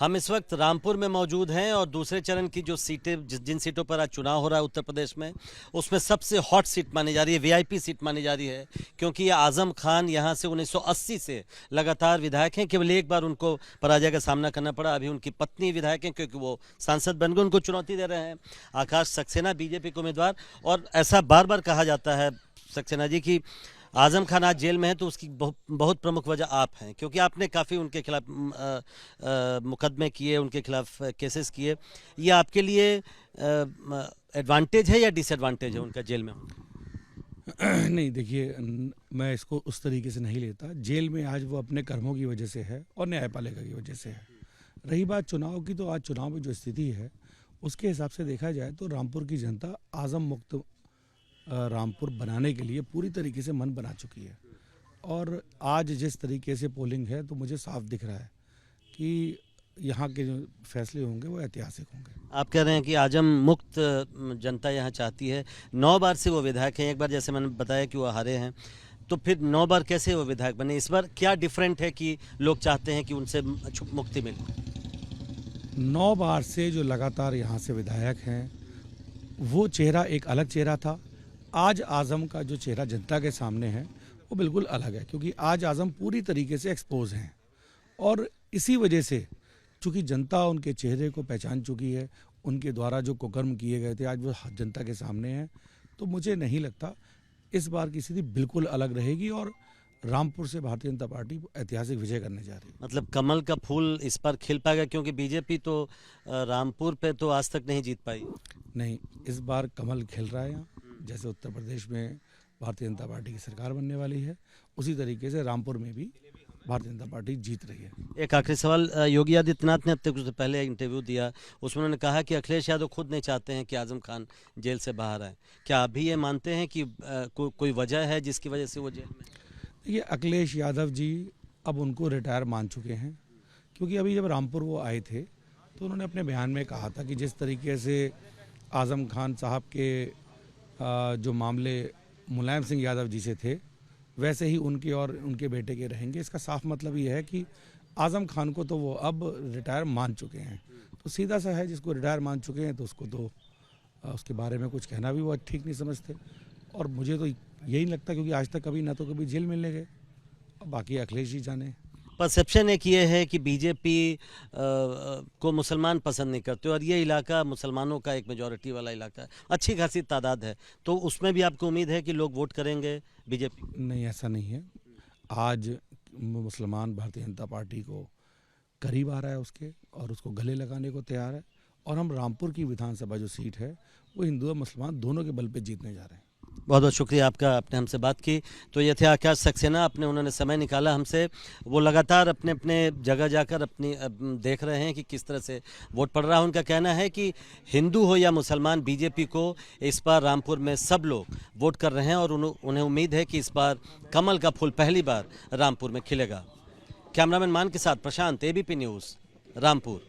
हम इस वक्त रामपुर में मौजूद हैं और दूसरे चरण की जो सीटें जिन सीटों पर आज चुनाव हो रहा है उत्तर प्रदेश में, उसमें सबसे हॉट सीट मानी जा रही है, वीआईपी सीट मानी जा रही है, क्योंकि ये आजम खान यहाँ से 1980 से लगातार विधायक हैं। केवल एक बार उनको पराजय का सामना करना पड़ा। अभी उनकी पत्नी विधायक हैं क्योंकि वो सांसद बन गए, उनको चुनौती दे रहे हैं आकाश सक्सेना, बीजेपी के उम्मीदवार। और ऐसा बार बार कहा जाता है सक्सेना जी की आजम खान आज जेल में है, तो उसकी बहुत प्रमुख वजह आप हैं, क्योंकि आपने काफ़ी उनके खिलाफ मुकदमे किए, उनके खिलाफ केसेस किए। ये आपके लिए एडवांटेज है या डिसएडवांटेज है उनका जेल में होना? नहीं, देखिए, मैं इसको उस तरीके से नहीं लेता। जेल में आज वो अपने कर्मों की वजह से है और न्यायपालिका की वजह से है। रही बात चुनाव की, तो आज चुनाव में जो स्थिति है उसके हिसाब से देखा जाए तो रामपुर की जनता आजम मुक्त रामपुर बनाने के लिए पूरी तरीके से मन बना चुकी है। और आज जिस तरीके से पोलिंग है, तो मुझे साफ दिख रहा है कि यहाँ के जो फैसले होंगे वो ऐतिहासिक होंगे। आप कह रहे हैं कि आजम मुक्त जनता यहाँ चाहती है। 9 बार से वो विधायक हैं, एक बार जैसे मैंने बताया कि वो हारे हैं, तो फिर 9 बार कैसे वो विधायक बने? इस बार क्या डिफरेंट है कि लोग चाहते हैं कि उनसे मुक्ति मिले? 9 बार से जो लगातार यहाँ से विधायक हैं, वो चेहरा एक अलग चेहरा था। आज आजम का जो चेहरा जनता के सामने है वो बिल्कुल अलग है, क्योंकि आज आजम पूरी तरीके से एक्सपोज हैं। और इसी वजह से चूँकि जनता उनके चेहरे को पहचान चुकी है, उनके द्वारा जो कुकर्म किए गए थे आज वो जनता के सामने हैं, तो मुझे नहीं लगता इस बार की स्थिति बिल्कुल अलग रहेगी और रामपुर से भारतीय जनता पार्टी ऐतिहासिक विजय करने जा रही है। मतलब कमल का फूल इस पर खिल पाएगा, क्योंकि बीजेपी तो रामपुर पे तो आज तक नहीं जीत पाई। नहीं, इस बार कमल खिल रहा है यहाँ। जैसे उत्तर प्रदेश में भारतीय जनता पार्टी की सरकार बनने वाली है, उसी तरीके से रामपुर में भी भारतीय जनता पार्टी जीत रही है। एक आखिरी सवाल, योगी आदित्यनाथ ने अब तक उससे पहले इंटरव्यू दिया, उसमें उन्होंने कहा कि अखिलेश यादव खुद नहीं चाहते हैं कि आजम खान जेल से बाहर आए। क्या आप भी ये मानते हैं कि कोई वजह है जिसकी वजह से वो जेल में? देखिए, अखिलेश यादव जी अब उनको रिटायर मान चुके हैं, क्योंकि अभी जब रामपुर वो आए थे तो उन्होंने अपने बयान में कहा था कि जिस तरीके से आजम खान साहब के जो मामले मुलायम सिंह यादव जी से थे, वैसे ही उनके और उनके बेटे के रहेंगे। इसका साफ मतलब ये है कि आजम खान को तो वो अब रिटायर मान चुके हैं। तो सीधा सा है, जिसको रिटायर मान चुके हैं तो उसको तो उसके बारे में कुछ कहना भी वो ठीक नहीं समझते। और मुझे तो यही लगता, क्योंकि आज तक कभी ना तो कभी जेल मिलने गए, और बाकी अखिलेश जी जाने। परसेप्शन एक ये है कि बीजेपी को मुसलमान पसंद नहीं करते, और ये इलाका मुसलमानों का एक मेजॉरिटी वाला इलाका है, अच्छी खासी तादाद है, तो उसमें भी आपको उम्मीद है कि लोग वोट करेंगे बीजेपी? नहीं, ऐसा नहीं है। आज मुसलमान भारतीय जनता पार्टी को करीब आ रहा है उसके, और उसको गले लगाने को तैयार है। और हम रामपुर की विधानसभा जो सीट है वो हिंदू और मुसलमान दोनों के बल पे जीतने जा रहे हैं। बहुत बहुत शुक्रिया आपका, आपने हमसे बात की। तो ये थे आकाश सक्सेना, उन्होंने समय निकाला हमसे। वो लगातार अपने अपने जगह जाकर अपनी देख रहे हैं कि किस तरह से वोट पड़ रहा है। उनका कहना है कि हिंदू हो या मुसलमान, बीजेपी को इस बार रामपुर में सब लोग वोट कर रहे हैं, और उन्हें उम्मीद है कि इस बार कमल का फूल पहली बार रामपुर में खिलेगा। कैमरामैन मान के साथ प्रशांत, एबीपी न्यूज़, रामपुर।